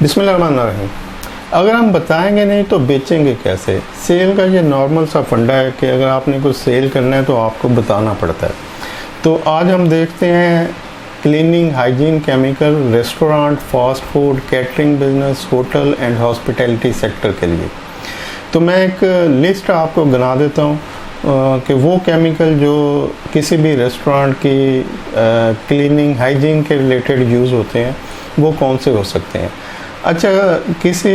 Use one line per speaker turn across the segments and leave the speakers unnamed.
बिस्मिल्लाहिर्रहमानिर्रहीम। अगर हम बताएंगे नहीं तो बेचेंगे कैसे। सेल का ये नॉर्मल सा फंडा है कि अगर आपने कुछ सेल करना है तो आपको बताना पड़ता है। तो आज हम देखते हैं cleaning, hygiene, chemical, restaurant, fast food, catering business, hotel and hospitality sector के लिए। तो मैं एक लिस्ट आपको गिना देता हूँ कि वो केमिकल जो किसी भी रेस्टोरेंट की क्लीनिंग, हाइजीन के रिलेटेड यूज़ होते हैं वो कौन से हो सकते हैं। अच्छा, किसी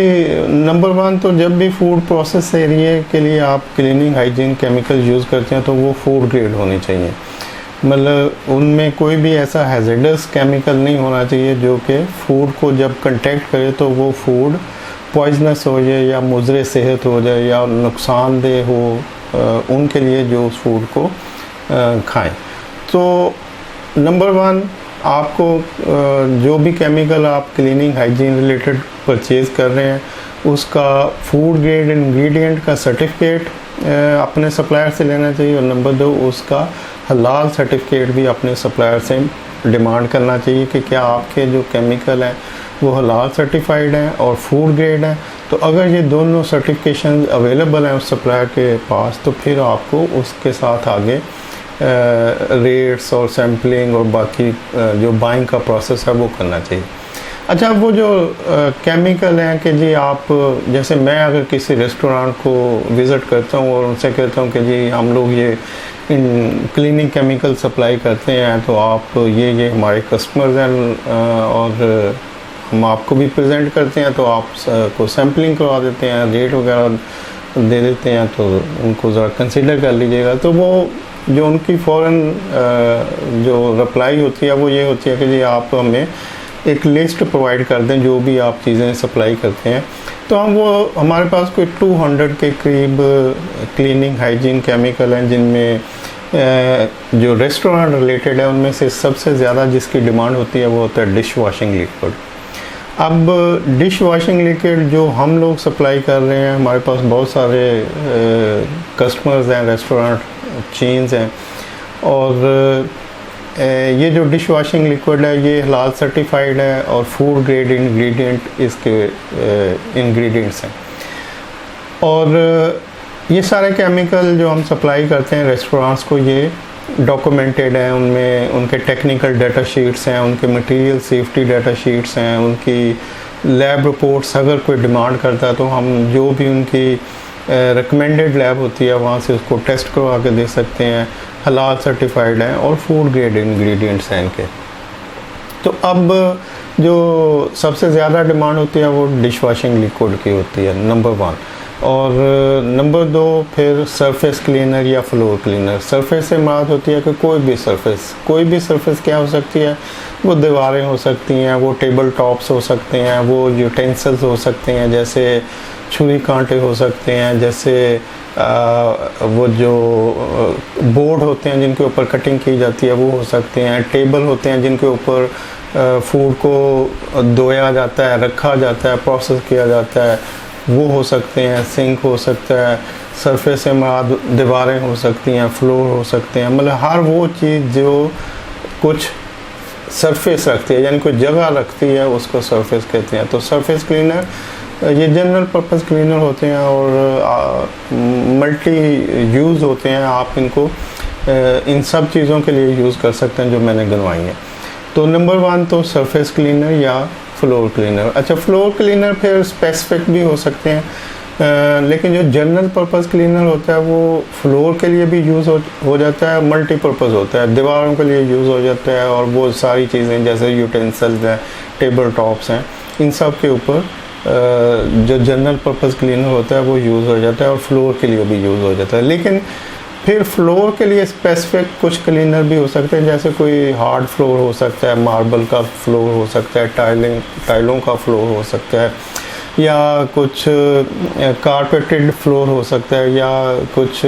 नंबर 1 तो जब भी फूड प्रोसेस एरिया के लिए आप क्लीनिंग, हाइजीन केमिकल यूज़ करते हैं तो वो फूड ग्रेड होने चाहिए। मतलब उनमें कोई भी ऐसा हैज़र्डस केमिकल नहीं होना चाहिए जो कि फूड को जब कंटेक्ट करे तो वो फूड पॉइजनस हो जाए या मुज़र सेहत हो जाए या नुकसानदेह हो उनके लिए जो उस फूड को खाएं। तो नंबर 1, आपको जो भी केमिकल आप क्लीनिंग, हाइजीन रिलेटेड परचेज़ कर रहे हैं उसका फूड ग्रेड इंग्रेडिएंट का सर्टिफिकेट अपने सप्लायर से लेना चाहिए। और नंबर 2, उसका हलाल सर्टिफिकेट भी अपने सप्लायर से डिमांड करना चाहिए कि क्या आपके जो केमिकल हैं वो हलाल सर्टिफाइड हैं और फूड ग्रेड हैं। तो अगर ये दोनों सर्टिफिकेशन अवेलेबल हैं उस सप्लायर के पास तो फिर आपको उसके साथ आगे रेट्स और सैम्पलिंग और बाकी जो बाइंग का प्रोसेस है वो करना चाहिए। अच्छा, वो जो केमिकल हैं कि जी आप, जैसे मैं अगर किसी रेस्टोरेंट को विज़िट करता हूँ और उनसे कहता हूँ कि जी हम लोग ये इन क्लीनिंग केमिकल सप्लाई करते हैं तो आप ये हमारे कस्टमर्स हैं और हम आपको भी प्रेजेंट करते हैं तो आप को सैम्पलिंग करवा देते हैं, रेट वगैरह दे देते हैं, तो उनको ज़रा कंसिडर कर लीजिएगा। तो वो जो उनकी फ़ौरन जो रिप्लाई होती है वो ये होती है कि जी आप हमें एक लिस्ट प्रोवाइड कर दें जो भी आप चीज़ें सप्लाई करते हैं। तो हम वो हमारे पास कोई 200 के करीब क्लीनिंग, हाइजीन केमिकल हैं जिनमें जो रेस्टोरेंट रिलेटेड है उनमें से सबसे ज़्यादा जिसकी डिमांड होती है वो होता है डिश वॉशिंग लिक्विड। अब डिश वॉशिंग लिक्विड जो हम लोग सप्लाई कर रहे हैं, हमारे पास बहुत सारे कस्टमर्स हैं, रेस्टोरेंट चेन्स हैं, और ये जो डिश वॉशिंग लिक्विड है ये हलाल सर्टिफाइड है और फूड ग्रेड इंग्रेडिएंट इसके इंग्रेडिएंट्स हैं। और ये सारे केमिकल जो हम सप्लाई करते हैं रेस्टोरेंट्स को ये डॉक्यूमेंटेड हैं, उनमें उनके टेक्निकल डाटा शीट्स हैं, उनके मटेरियल सेफ्टी डाटा शीट्स हैं, उनकी लैब रिपोर्ट्स अगर कोई डिमांड करता है तो हम जो भी उनकी रिकमेंडेड लैब होती है वहाँ से उसको टेस्ट करवा के दे सकते हैं। हलाल सर्टिफाइड हैं और फूड ग्रेड इंग्रेडिएंट्स हैं इनके। तो अब जो सबसे ज़्यादा डिमांड होती है वो डिश वॉशिंग लिक्विड की होती है, नंबर 1। और नंबर 2 फिर सरफेस क्लीनर या फ्लोर क्लीनर। सरफेस से मुराद होती है कि कोई भी सरफेस क्या हो सकती है, वो दीवारें हो सकती हैं, वो टेबल टॉप्स हो सकते हैं, वो यूटेंसिल्स हो सकते हैं, जैसे छुरी कांटे हो सकते हैं, जैसे वो जो बोर्ड होते हैं जिनके ऊपर कटिंग की जाती है वो हो सकते हैं, टेबल होते हैं जिनके ऊपर फूड को धोया जाता है, रखा जाता है, प्रोसेस किया जाता है, वो हो सकते हैं, सिंक हो सकता है, सरफेस से मुराद दीवारें हो सकती हैं, फ्लोर हो सकते हैं। मतलब हर वो चीज़ जो कुछ सरफेस रखती है यानी कोई जगह रखती है उसको सरफेस कहते हैं। तो सरफेस क्लीनर ये जनरल पर्पस क्लीनर होते हैं और मल्टी यूज़ होते हैं। आप इनको इन सब चीज़ों के लिए यूज़ कर सकते हैं जो मैंने गिनवाई हैं। तो नंबर 1 तो सरफेस क्लीनर या फ्लोर क्लीनर। अच्छा, फ्लोर क्लीनर फिर स्पेसिफिक भी हो सकते हैं, लेकिन जो जनरल पर्पस क्लीनर होता है वो फ्लोर के लिए भी यूज़ हो जाता है, मल्टीपर्पज़ होता है, दीवारों के लिए यूज़ हो जाता है, और वो सारी चीज़ें जैसे यूटेंसिल्स हैं, टेबल टॉप्स हैं, इन सब के ऊपर जो जनरल पर्पस क्लीनर होता है वो यूज़ हो जाता है और फ्लोर के लिए भी यूज़ हो जाता है। लेकिन फिर फ्लोर के लिए स्पेसिफिक कुछ क्लीनर भी हो सकते हैं, जैसे कोई हार्ड फ्लोर हो सकता है, मार्बल का फ्लोर हो सकता है, टाइलों का फ्लोर हो सकता है, या कुछ कारपेटेड फ्लोर हो सकता है, या कुछ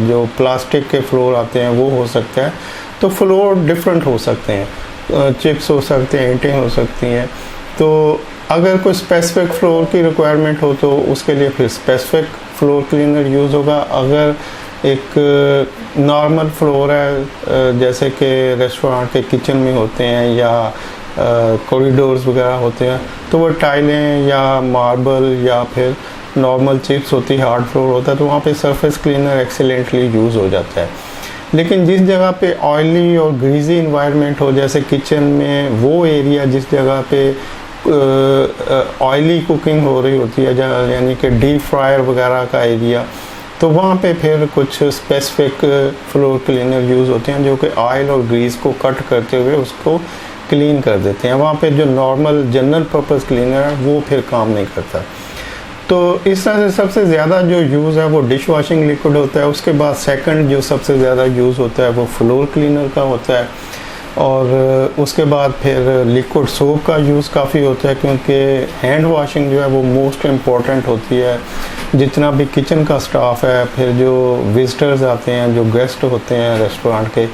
जो प्लास्टिक के फ्लोर आते हैं वो हो सकता है। तो फ्लोर डिफरेंट हो सकते हैं, चिप्स हो सकते हैं, ईंटें हो सकती हैं। तो अगर कोई स्पेसिफिक फ्लोर की रिक्वायरमेंट हो तो उसके लिए फिर स्पेसिफिक फ्लोर क्लीनर यूज़ होगा। अगर एक नॉर्मल फ्लोर है जैसे कि रेस्टोरेंट के किचन में होते हैं या कॉरिडोर्स वगैरह होते हैं, तो वो टाइलें या मार्बल या फिर नॉर्मल चिप्स होती है, हार्ड फ्लोर होता है, तो वहाँ पे सरफेस क्लीनर एक्सीलेंटली यूज़ हो जाता है। लेकिन जिस जगह पे ऑयली और ग्रीजी इन्वायरमेंट हो, जैसे किचन में वो एरिया जिस जगह पे ऑयली कुकिंग हो रही होती है, यानी कि डीप फ्रायर वगैरह का एरिया, तो वहाँ पे फिर कुछ स्पेसिफिक फ्लोर क्लीनर यूज़ होते हैं जो कि ऑयल और ग्रीस को कट करते हुए उसको क्लीन कर देते हैं। वहाँ पे जो नॉर्मल जनरल पर्पस क्लीनर है वो फिर काम नहीं करता। तो इस तरह से सबसे ज़्यादा जो यूज़ है वो डिश वॉशिंग लिक्विड होता है। उसके बाद सेकंड जो सबसे ज़्यादा यूज़ होता है वो फ्लोर क्लीनर का होता है, और उसके बाद फिर लिक्विड सोप का यूज़ काफ़ी होता है, क्योंकि हैंड वॉशिंग जो है वो मोस्ट इम्पॉर्टेंट होती है। जितना भी किचन का स्टाफ है, फिर जो विजिटर्स आते हैं, जो गेस्ट होते हैं रेस्टोरेंट के,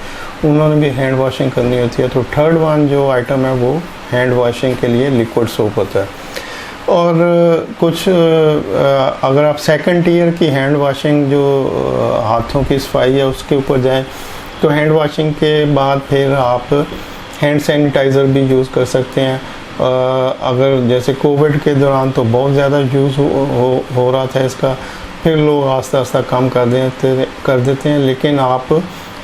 उन्होंने भी हैंड वॉशिंग करनी होती है। तो थर्ड वन जो आइटम है वो हैंड वॉशिंग के लिए लिक्विड सोप होता है। और कुछ अगर आप सेकंड ईयर की हैंड वॉशिंग जो हाथों की सफाई है उसके ऊपर जाएं, तो हैंड वॉशिंग के बाद फिर आप हैंड सैनिटाइज़र भी यूज़ कर सकते हैं। अगर जैसे कोविड के दौरान तो बहुत ज़्यादा यूज़ हो रहा था इसका, फिर लोग आस्ता आस्ता कम कर देते हैं, लेकिन आप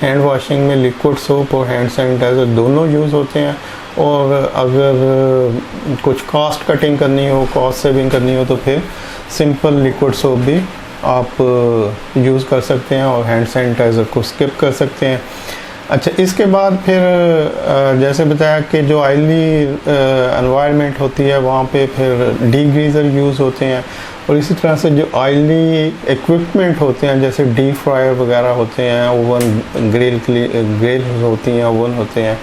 हैंड वॉशिंग में लिक्विड सोप और हैंड सैनिटाइज़र दोनों यूज़ होते हैं। और अगर कुछ कॉस्ट कटिंग करनी हो, कॉस्ट सेविंग करनी हो, तो फिर सिंपल लिक्विड सोप भी आप यूज़ कर सकते हैं और हैंड सैनिटाइज़र को स्किप कर सकते हैं। अच्छा, इसके बाद फिर जैसे बताया कि जो ऑयली एनवायरनमेंट होती है वहाँ पे फिर डीग्रीज़र यूज़ होते हैं, और इसी तरह से जो ऑयली इक्विपमेंट होते हैं जैसे डीप फ्रायर वगैरह होते हैं, ओवन ग्रिल होती हैं, ओवन होते हैं,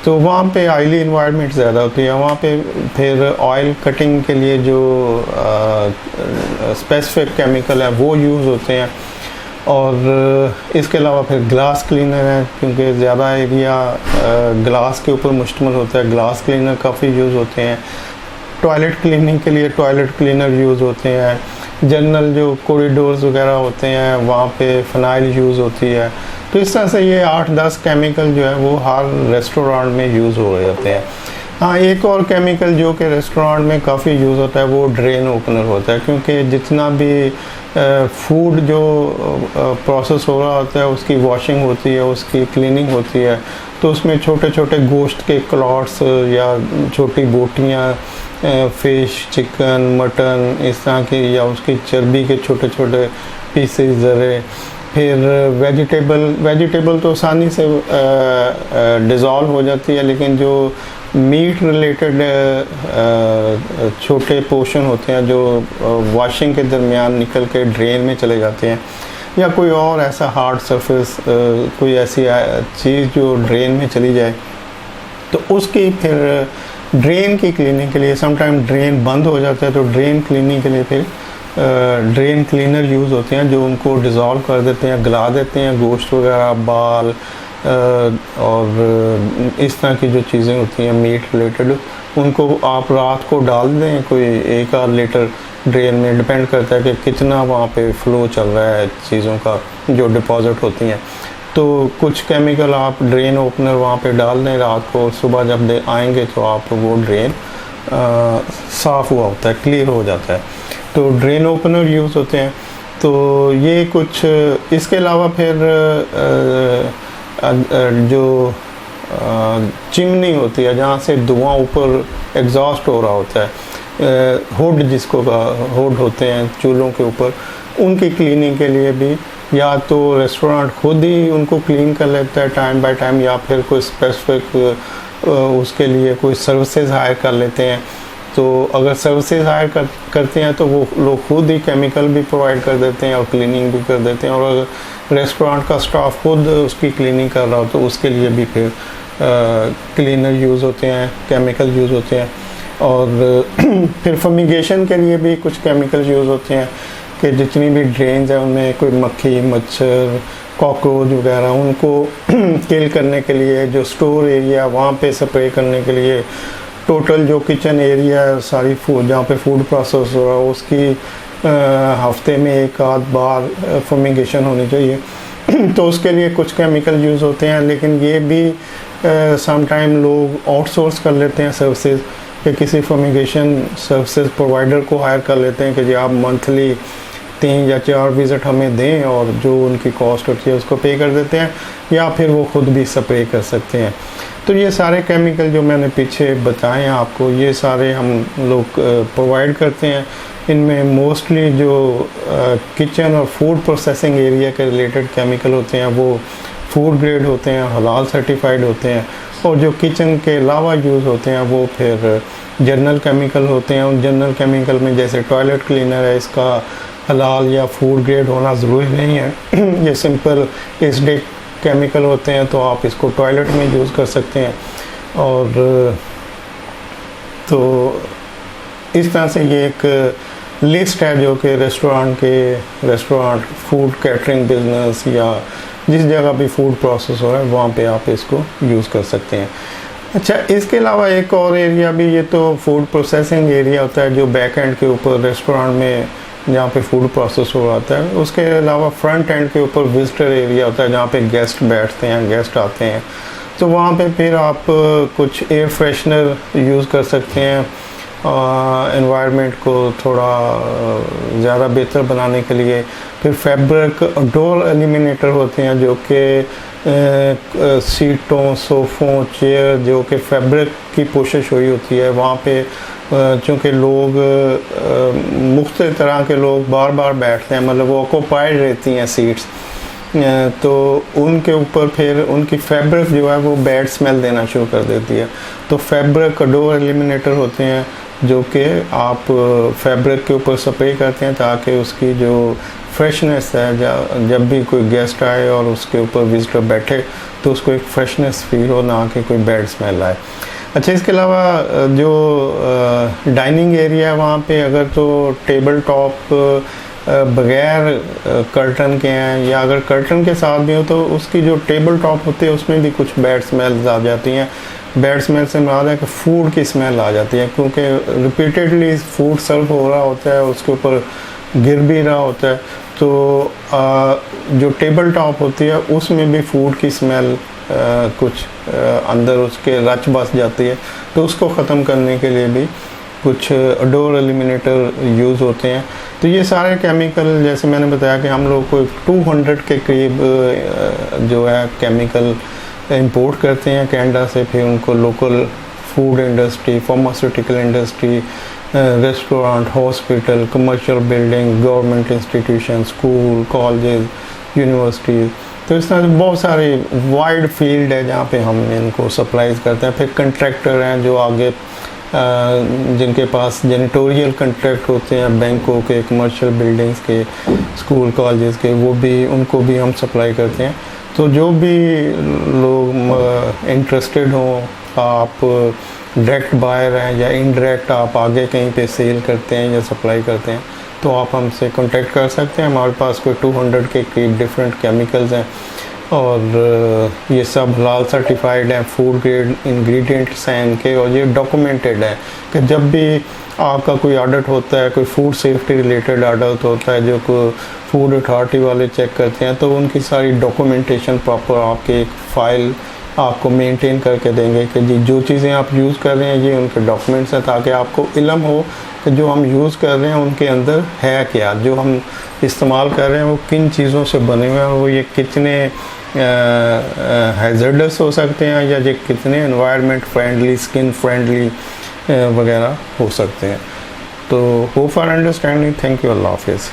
तो वहाँ पे ऑयली इन्वायरमेंट ज़्यादा होती है। वहाँ पे फिर ऑयल कटिंग के लिए जो स्पेसिफिक केमिकल है वो यूज़ होते हैं। और इसके अलावा फिर ग्लास क्लीनर है, क्योंकि ज़्यादा एरिया ग्लास के ऊपर मुश्तमिल होता है, ग्लास क्लीनर काफ़ी यूज़ होते हैं। टॉयलेट क्लीनिंग के लिए टॉयलेट क्लीनर यूज़ होते हैं। जनरल जो कॉरिडोर्स वगैरह होते हैं वहाँ पे फ़नाइल यूज़ होती है। तो इस तरह से ये 8-10 केमिकल जो है वो हर रेस्टोरेंट में यूज़ हो रहे होते हैं। हाँ, एक और केमिकल जो कि रेस्टोरेंट में काफ़ी यूज़ होता है वो ड्रेन ओपनर होता है, क्योंकि जितना भी फूड जो प्रोसेस हो रहा होता है उसकी वॉशिंग होती है, उसकी क्लीनिंग होती है, तो उसमें छोटे छोटे गोश्त के क्लॉट्स या छोटी बोटियाँ, फ़िश, चिकन, मटन, इस तरह की, या उसकी चर्बी के छोटे छोटे पीसेस, ज़रे, फिर वेजिटेबल तो आसानी से डिज़ोल्व हो जाती है, लेकिन जो मीट रिलेटेड छोटे पोर्शन होते हैं जो वॉशिंग के दरमियान निकल के ड्रेन में चले जाते हैं, या कोई और ऐसा हार्ड सरफेस, कोई ऐसी चीज़ जो ड्रेन में चली जाए, तो उसकी फिर ड्रेन की क्लीनिंग के लिए समटाइम ड्रेन बंद हो जाता है, तो ड्रेन क्लीनिंग के लिए फिर ड्रेन क्लीनर यूज़ होते हैं जो उनको डिज़ोल्व कर देते हैं, गला देते हैं गोश्त वगैरह, बाल और इस तरह की जो चीज़ें होती हैं मीट रिलेटेड, उनको आप रात को डाल दें कोई 1-8 लीटर ड्रेन में, डिपेंड करता है कि कितना वहाँ पे फ़्लो चल रहा है चीज़ों का जो डिपॉज़िट होती हैं। तो कुछ केमिकल आप ड्रेन ओपनर वहाँ पे डाल दें रात को, सुबह जब आएंगे तो आप वो ड्रेन साफ़ हुआ होता है, क्लियर हो जाता है। तो ड्रेन ओपनर यूज़ होते हैं। तो ये कुछ, इसके अलावा फिर जो चिमनी होती है जहाँ से धुआं ऊपर एग्जॉस्ट हो रहा होता है, हुड जिसको हुड होते हैं चूल्हों के ऊपर, उनकी क्लीनिंग के लिए भी या तो रेस्टोरेंट खुद ही उनको क्लीन कर लेता है टाइम बाय टाइम, या फिर कोई स्पेसिफिक उसके लिए कोई सर्विसेज हायर कर लेते हैं। तो अगर सर्विसेज हायर करते हैं तो वो लोग खुद ही केमिकल भी प्रोवाइड कर देते हैं और क्लीनिंग भी कर देते हैं, और अगर रेस्टोरेंट का स्टाफ खुद उसकी क्लीनिंग कर रहा हो तो उसके लिए भी फिर क्लीनर यूज़ होते हैं, केमिकल यूज़ होते हैं। और फिर फमिगेशन के लिए भी कुछ केमिकल यूज़ होते हैं कि जितनी भी ड्रेन्स हैं उनमें कोई मक्खी, मच्छर, कॉकरोच वगैरह, उनको किल करने के लिए जो स्टोर एरिया वहाँ पे स्प्रे करने के लिए, टोटल जो किचन एरिया है सारी फूड जहाँ पे फूड प्रोसेस हो रहा है उसकी हफ्ते में 1-8 बार फमिगेशन होनी चाहिए। तो उसके लिए कुछ केमिकल यूज़ होते हैं, लेकिन ये भी सम टाइम लोग आउटसोर्स कर लेते हैं सर्विसेज, कि किसी फर्मिगेशन सर्विसेज प्रोवाइडर को हायर कर लेते हैं कि जी आप मंथली 3 या 4 विज़िट हमें दें और जो उनकी कॉस्ट होती है उसको पे कर देते हैं, या फिर वो ख़ुद भी स्प्रे कर सकते हैं। तो ये सारे केमिकल जो मैंने पीछे बताए हैं आपको, ये सारे हम लोग प्रोवाइड करते हैं। इनमें मोस्टली जो किचन और फूड प्रोसेसिंग एरिया के रिलेटेड केमिकल होते हैं वो फूड ग्रेड होते हैं, हलाल सर्टिफाइड होते हैं, और जो किचन के अलावा यूज़ होते हैं वो फिर जनरल केमिकल होते हैं। उन जनरल केमिकल में जैसे टॉयलेट क्लीनर है, इसका हलाल या फूड ग्रेड होना ज़रूरी नहीं है। ये सिंपल एसिडिक केमिकल होते हैं, तो आप इसको टॉयलेट में यूज़ कर सकते हैं। और तो इस तरह से ये एक लिस्ट है जो कि रेस्टोरेंट फूड कैटरिंग बिजनेस या जिस जगह भी फूड प्रोसेस हो रहा है वहाँ पे आप इसको यूज़ कर सकते हैं। अच्छा, इसके अलावा एक और एरिया भी, ये तो फूड प्रोसेसिंग एरिया होता है जो बैक एंड के ऊपर रेस्टोरेंट में जहाँ पे फूड प्रोसेस हो रहा है। उसके अलावा फ्रंट एंड के ऊपर विजिटर एरिया होता है जहाँ पे गेस्ट बैठते हैं, गेस्ट आते हैं, तो वहाँ पे फिर आप कुछ एयर फ्रेशनर यूज़ कर सकते हैं एनवायरनमेंट को थोड़ा ज़्यादा बेहतर बनाने के लिए। फिर फैब्रिक डोर एलिमिनेटर होते हैं जो कि सीटों, सोफ़ों, चेयर जो कि फैब्रिक की पोशिश हुई होती है वहाँ पे, चूँकि लोग मुख्तलिफ तरह के लोग बार बार बैठते हैं, मतलब वो ऑक्यूपाइड रहती हैं सीट्स, तो उनके ऊपर फिर उनकी फैब्रिक जो है वो बैड स्मेल देना शुरू कर देती है। तो फैब्रिक डोर एलिमिनेटर होते हैं जो कि आप फैब्रिक के ऊपर स्प्रे करते हैं ताकि उसकी जो फ्रेशनेस है, जब भी कोई गेस्ट आए और उसके ऊपर विजिटर बैठे तो उसको एक फ्रेशनेस फील हो, ना कि कोई बैड स्मेल आए। अच्छा, इसके अलावा जो डाइनिंग एरिया है वहाँ पे अगर तो टेबल टॉप बगैर कर्टन के हैं या अगर कर्टन के साथ भी हो तो उसकी जो टेबल टॉप होती है उसमें भी कुछ बैड स्मेल्स आ जाती हैं। बैड स्मेल से मुराद है कि फूड की स्मेल आ जाती है, क्योंकि रिपीटेडली फूड सर्व हो रहा होता है, उसके ऊपर गिर भी रहा होता है, तो जो टेबल टॉप होती है उसमें भी फूड की स्मेल कुछ अंदर उसके रच बस जाती है। तो उसको ख़त्म करने के लिए भी कुछ डोर एलिमिनेटर यूज़ होते हैं। तो ये सारे केमिकल जैसे मैंने बताया कि हम लोग को 200 के करीब जो है केमिकल इंपोर्ट करते हैं कनाडा से, फिर उनको local food industry, pharmaceutical industry, restaurant, hospital, commercial building, government institution, school, college, universities, तो इस तरह से बहुत सारी वाइड फील्ड है जहाँ पे हम इनको सप्लाईज करते हैं। फिर कंट्रैक्टर हैं जो आगे जिनके पास जेनिटोरियल कंट्रैक्ट होते हैं बैंकों के, कमर्शियल बिल्डिंग्स के, स्कूल कॉलेजेस के, वो भी उनको भी हम सप्लाई करते हैं। तो जो भी लोग इंटरेस्टेड हों, आप डायरेक्ट बायर हैं या इनडायरेक्ट आप आगे कहीं पे सेल करते हैं या सप्लाई करते हैं, तो आप हमसे कांटेक्ट कर सकते हैं। हमारे पास कोई 200 के करीब डिफरेंट केमिकल्स हैं और ये सब हलाल सर्टिफाइड हैं, फूड ग्रेड इंग्रेडिएंट्स हैं इनके, और ये डॉक्यूमेंटेड है कि जब भी आपका कोई ऑडिट होता है, कोई फूड सेफ्टी रिलेटेड ऑडिट होता है जो को फूड अथॉरिटी वाले चेक करते हैं, तो उनकी सारी डॉक्यूमेंटेशन प्रॉपर आपके एक फ़ाइल आपको मेंटेन करके देंगे कि जी जो चीज़ें आप यूज़ कर रहे हैं ये उनके डॉक्यूमेंट्स हैं, ताकि आपको इल्म हो कि जो हम यूज़ कर रहे हैं उनके अंदर है क्या, जो हम इस्तेमाल कर रहे हैं वो किन चीज़ों से बने हुए हैं, वो ये कितने हैज़र्डस हो सकते हैं या ये कितने एनवायरनमेंट फ्रेंडली, स्किन फ्रेंडली वगैरह हो सकते हैं। तो hope for understanding. Thank you. अल्लाह हाफिज़।